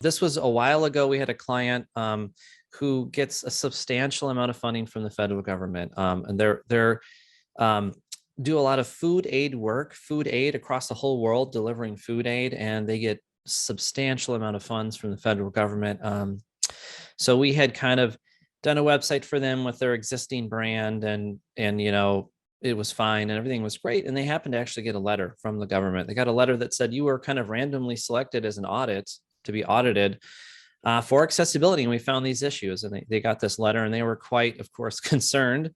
This was a while ago. We had a client who gets a substantial amount of funding from the federal government, and they're um, do a lot of food aid work, food aid across the whole world, delivering food aid, and they get substantial amount of funds from the federal government. So we had kind of done a website for them with their existing brand, and it was fine and everything was great. And they happened to actually get a letter from the government. They got a letter that said you were kind of randomly selected as an audit to be audited for accessibility. And we found these issues, and they got this letter, and they were quite, of course, concerned.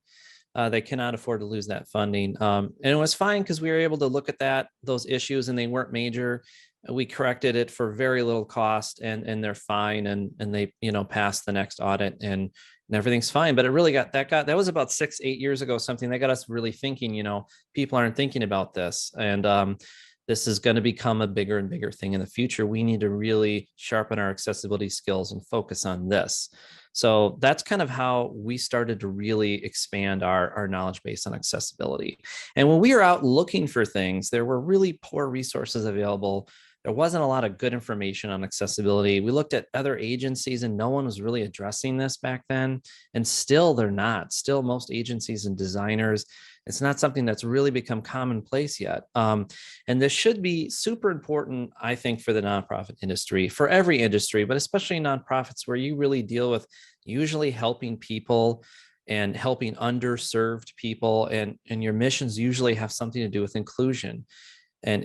They cannot afford to lose that funding. And it was fine because we were able to look at those issues, and they weren't major. We corrected it for very little cost, and they're fine. And they, passed the next audit, and everything's fine. But it really that was about 6-8 years ago, something that got us really thinking, people aren't thinking about this. And this is going to become a bigger and bigger thing in the future. We need to really sharpen our accessibility skills and focus on this. So that's kind of how we started to really expand our knowledge base on accessibility. And when we were out looking for things, there were really poor resources available. There wasn't a lot of good information on accessibility. We looked at other agencies, and no one was really addressing this back then. And still they're not. Still, most agencies and designers, it's not something that's really become commonplace yet. And this should be super important, I think, for the nonprofit industry, for every industry, but especially nonprofits, where you really deal with usually helping people and helping underserved people. And your missions usually have something to do with inclusion and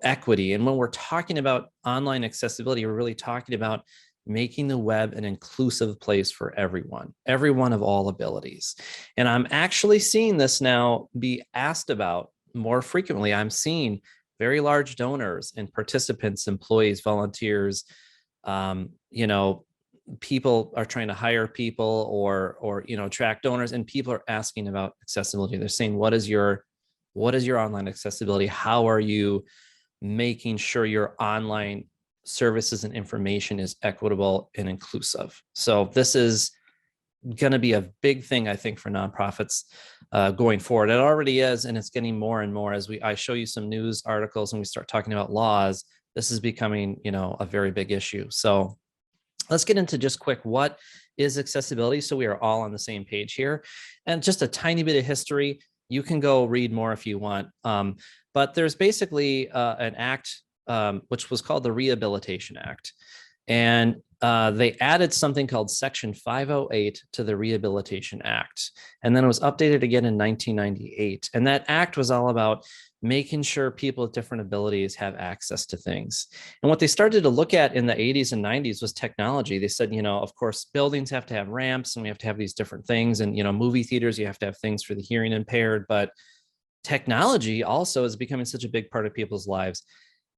equity. And when we're talking about online accessibility, we're really talking about making the web an inclusive place for everyone of all abilities. And I'm actually seeing this now be asked about more frequently. I'm seeing very large donors and participants, employees, volunteers, people are trying to hire people or attract donors, and people are asking about accessibility. They're saying, what is your online accessibility? How are you making sure your online services and information is equitable and inclusive? So this is going to be a big thing, I think, for nonprofits going forward. It already is, and it's getting more and more as I show you some news articles and we start talking about laws. This is becoming, a very big issue. So let's get into just quick, what is accessibility? So we are all on the same page here, and just a tiny bit of history. You can go read more if you want. But there's basically an act which was called the Rehabilitation Act. And they added something called Section 508 to the Rehabilitation Act. And then it was updated again in 1998. And that act was all about making sure people with different abilities have access to things. And what they started to look at in the 80s and 90s was technology. They said, of course, buildings have to have ramps, and we have to have these different things. And, movie theaters, you have to have things for the hearing impaired. But technology also is becoming such a big part of people's lives.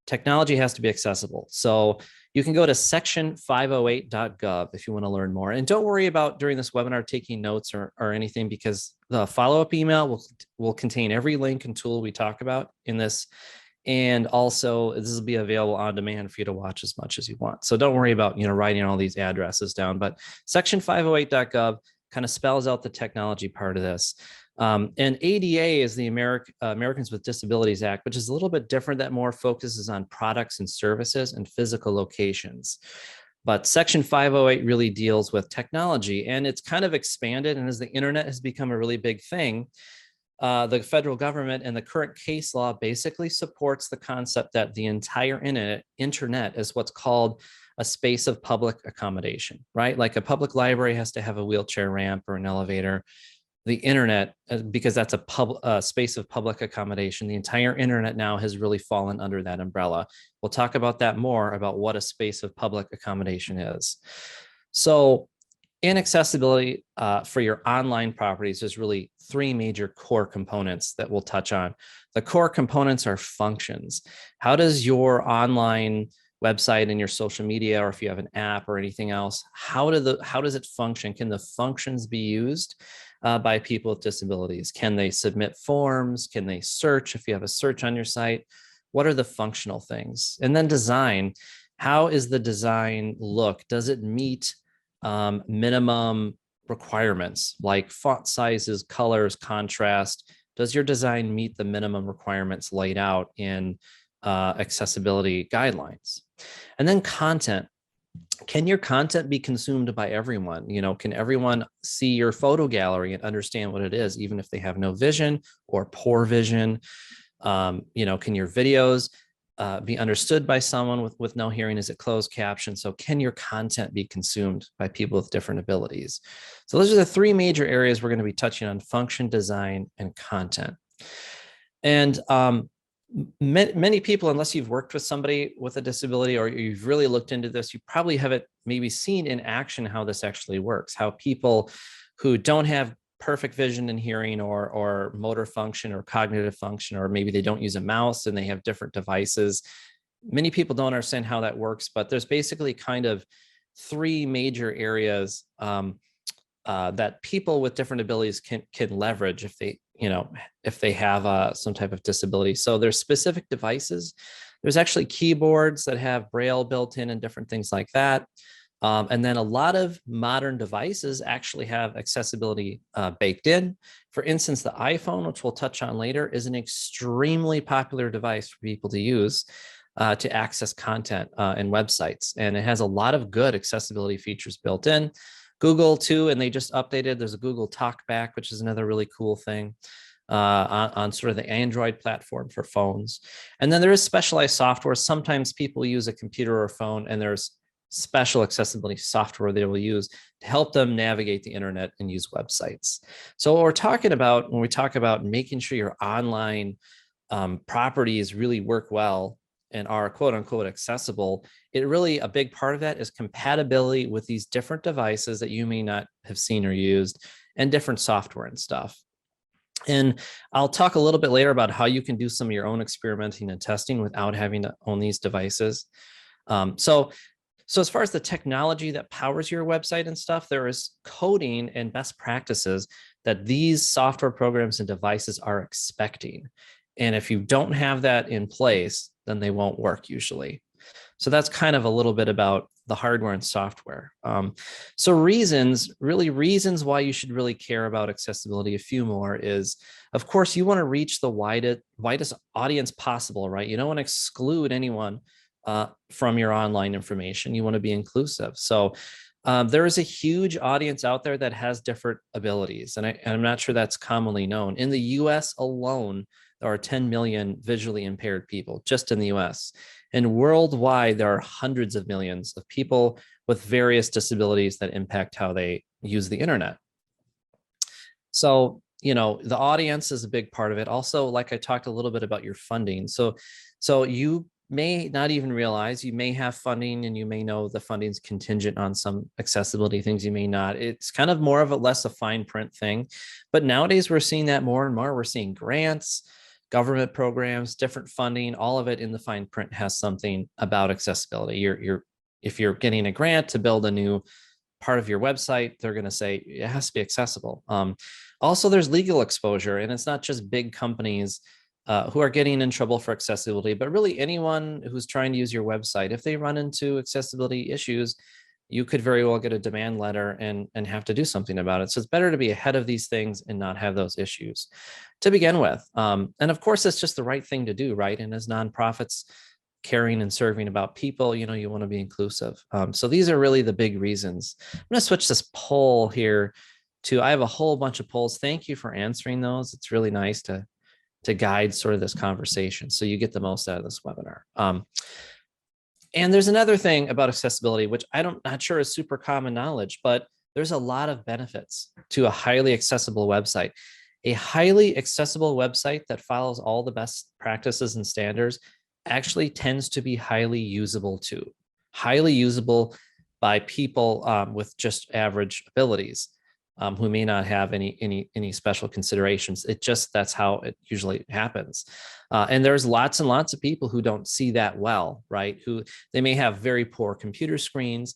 Technology has to be accessible. So you can go to section508.gov if you want to learn more. And don't worry about during this webinar taking notes or anything, because the follow-up email will contain every link and tool we talk about in this. And also this will be available on demand for you to watch as much as you want. So don't worry about, writing all these addresses down, but section508.gov kind of spells out the technology part of this. And ADA is the Americans with Disabilities Act, which is a little bit different. That more focuses on products and services and physical locations. But Section 508 really deals with technology, and it's kind of expanded. And as the internet has become a really big thing, the federal government and the current case law basically supports the concept that the entire internet is what's called a space of public accommodation, right? Like a public library has to have a wheelchair ramp or an elevator. The internet, because that's a space of public accommodation, the entire internet now has really fallen under that umbrella. We'll talk about that more, about what a space of public accommodation is. So in accessibility for your online properties, there's really three major core components that we'll touch on. The core components are functions. How does your online website and your social media, or if you have an app or anything else, how does it function? Can the functions be used by people with disabilities? Can they submit forms? Can they search if you have a search on your site? What are the functional things? And then design. How is the design look? Does it meet minimum requirements like font sizes, colors, contrast? Does your design meet the minimum requirements laid out in accessibility guidelines? And then content. can your content be consumed by everyone? Can everyone see your photo gallery and understand what it is, even if they have no vision or poor vision? Can your videos be understood by someone with no hearing? Is it closed caption? So can your content be consumed by people with different abilities? So those are the three major areas we're going to be touching on: function, design, and content. And many people, unless you've worked with somebody with a disability or you've really looked into this, you probably haven't maybe seen in action how this actually works, how people who don't have perfect vision and hearing or motor function or cognitive function, or maybe they don't use a mouse and they have different devices. Many people don't understand how that works, but there's basically kind of three major areas that people with different abilities can leverage if they have some type of disability. So there's specific devices. There's actually keyboards that have Braille built in and different things like that. And then a lot of modern devices actually have accessibility baked in. For instance, the iPhone, which we'll touch on later, is an extremely popular device for people to use to access content and websites. And it has a lot of good accessibility features built in. Google too, and they just updated. There's a Google Talkback, which is another really cool thing on sort of the Android platform for phones. And then there is specialized software. Sometimes people use a computer or a phone, and there's special accessibility software they will use to help them navigate the internet and use websites. So what we're talking about when we talk about making sure your online properties really work well and are quote unquote accessible, it really, a big part of that is compatibility with these different devices that you may not have seen or used, and different software and stuff. And I'll talk a little bit later about how you can do some of your own experimenting and testing without having to own these devices. So as far as the technology that powers your website and stuff, there is coding and best practices that these software programs and devices are expecting. And if you don't have that in place, then they won't work usually. So that's kind of a little bit about the hardware and software. So reasons why you should really care about accessibility, a few more is, of course, you want to reach the widest audience possible, right? You don't want to exclude anyone from your online information. You want to be inclusive. So there is a huge audience out there that has different abilities, and I'm not sure that's commonly known. In the US alone, there are 10 million visually impaired people just in the US. And worldwide, there are hundreds of millions of people with various disabilities that impact how they use the internet. So, the audience is a big part of it. Also, like I talked a little bit about your funding. So you may not even realize you may have funding, and you may know the funding's contingent on some accessibility things. You may not. It's kind of more of a fine print thing. But nowadays we're seeing that more and more. We're seeing grants, government programs, different funding, all of it in the fine print has something about accessibility. If you're getting a grant to build a new part of your website, they're going to say it has to be accessible. Also, there's legal exposure, and it's not just big companies who are getting in trouble for accessibility, but really anyone who's trying to use your website. If they run into accessibility issues, you could very well get a demand letter and have to do something about it. So it's better to be ahead of these things and not have those issues to begin with. And of course, it's just the right thing to do, right? And as nonprofits caring and serving about people, you want to be inclusive. So these are really the big reasons. I'm going to switch this poll here I have a whole bunch of polls. Thank you for answering those. It's really nice to guide sort of this conversation so you get the most out of this webinar. And there's another thing about accessibility, which not sure is super common knowledge, but there's a lot of benefits to a highly accessible website. A highly accessible website that follows all the best practices and standards actually tends to be highly usable too. Highly usable by people with just average abilities, who may not have any special considerations. That's how it usually happens. And there's lots and lots of people who don't see that well, right? Who they may have very poor computer screens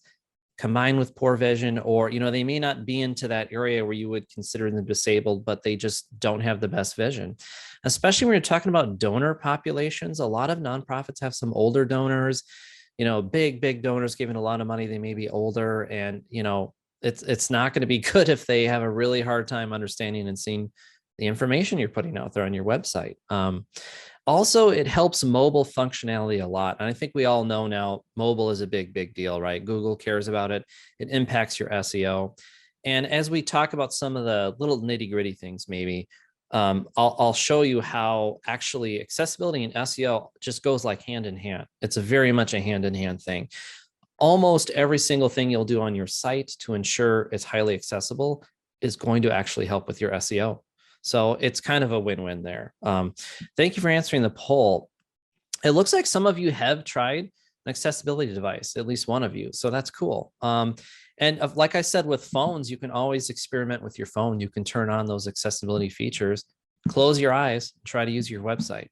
combined with poor vision, or, they may not be into that area where you would consider them disabled, but they just don't have the best vision. Especially when you're talking about donor populations, a lot of nonprofits have some older donors, big donors giving a lot of money. They may be older, and, it's not going to be good if they have a really hard time understanding and seeing the information you're putting out there on your website. Also, it helps mobile functionality a lot. And I think we all know now mobile is a big deal, right? Google cares about it. It impacts your SEO. And as we talk about some of the little nitty gritty things, maybe I'll show you how actually accessibility and SEO just goes like hand in hand. It's a very much a hand in hand thing. Almost every single thing you'll do on your site to ensure it's highly accessible is going to actually help with your SEO. So it's kind of a win-win there. Thank you for answering the poll. It looks like some of you have tried an accessibility device, at least one of you. So that's cool. And like I said, with phones, you can always experiment with your phone. You can turn on those accessibility features, close your eyes, try to use your website.